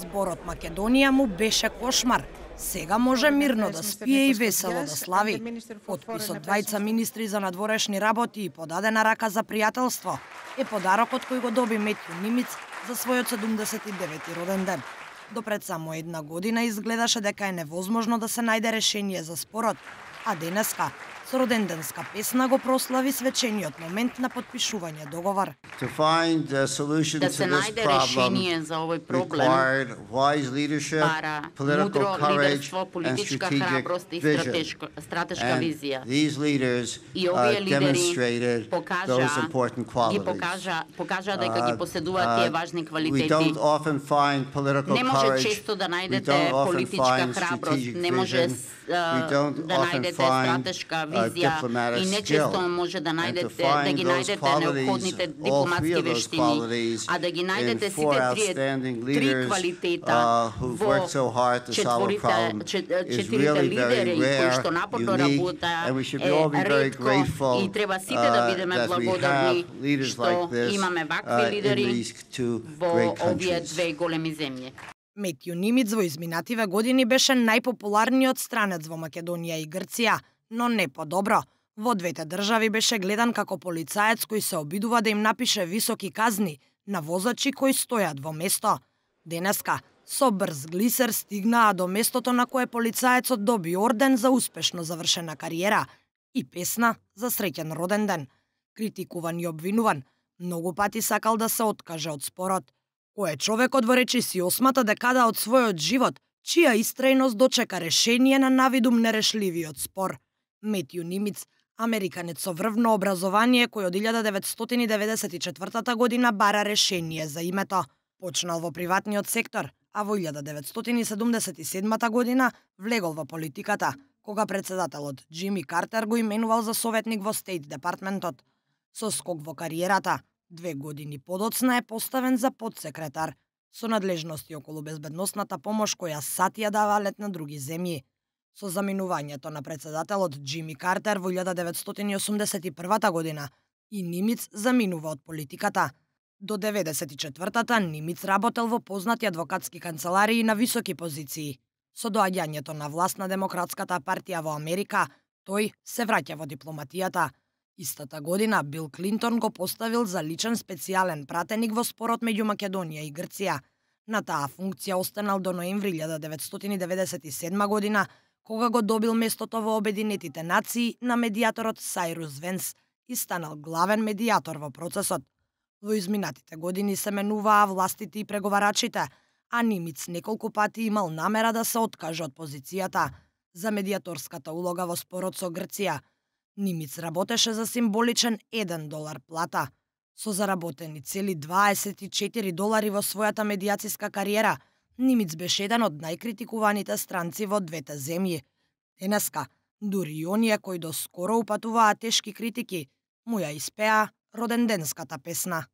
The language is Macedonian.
Зборот Македонија му беше кошмар. Сега може мирно да спие и весело да слави. Потпис од двајца министри за надворешни работи и подадена рака за пријателство е подарокот кој го доби Метју Нимиц за својот 79-ти роден ден. До пред само една година изгледаше дека е невозможно да се најде решение за спорот, а денеска со роденденска песна го прослави свечениот момент на подпишување договор. Да се најде решение за овој проблем бара мудро лидерство, политичка храброст и стратешка визија. И овие лидери покажа дека ги поседуваат тие важни квалитети. Не може често да најдете политичка храброст, не може да најдете стратешка визија и нечесто може да ги најдете неопходните дипломатски вештини, а да ги најдете сите три квалитета во четирите лидери кои што напорно работаа е ретко и треба сите да бидеме благодарни што имаме вакви лидери во овие две големи земји. Метју Нимиц во изминативе години беше најпопуларниот странец во Македонија и Грција, но не подобро. Во двете држави беше гледан како полицаец кој се обидува да им напише високи казни на возачи кои стојат во место. Денеска, со брз глисер стигнаа до местото на кое полицаецот доби орден за успешно завршена кариера и песна за среќен роден ден. Критикуван и обвинуван, многу пати сакал да се откаже од спорот. Кој е човекот во речиси 8-та декада од својот живот, чија истрајност дочека решение на навидум нерешливиот спор. Метју Нимиц, американец со врвно образование кој од 1994 година бара решение за името. Почнал во приватниот сектор, а во 1977 година влегол во политиката, кога председателот Џими Картер го именувал за советник во Стейт департментот. Со скок во кариерата, 2 години подоцна е поставен за подсекретар, со надлежности околу безбедносната помош која САД ја дава лет на други земји. Со заминувањето на председателот Џими Картер во 1981 година и Нимиц заминува од политиката. До 1994-та Нимиц работел во познати адвокатски канцеларии на високи позиции. Со доаѓањето на власт на Демократската партија во Америка, тој се враќа во дипломатијата. Истата година Бил Клинтон го поставил за личен специјален пратеник во спорот меѓу Македонија и Грција. На таа функција останал до ноември 1997 година, кога го добил местото во Обединетите нации на медијаторот Сајрус Венс и станал главен медијатор во процесот. Во изминатите години се менуваа властите и преговарачите, а Нимиц неколку пати имал намера да се откаже од позицијата за медијаторската улога во спорот со Грција. Нимиц работеше за символичен $1 плата. Со заработени цели $24 во својата медијациска кариера, Нимиц беше еден од најкритикуваните странци во двете земји. Денеска, дури и оние кои доскоро упатуваа тешки критики, му ја испеа роденденската песна.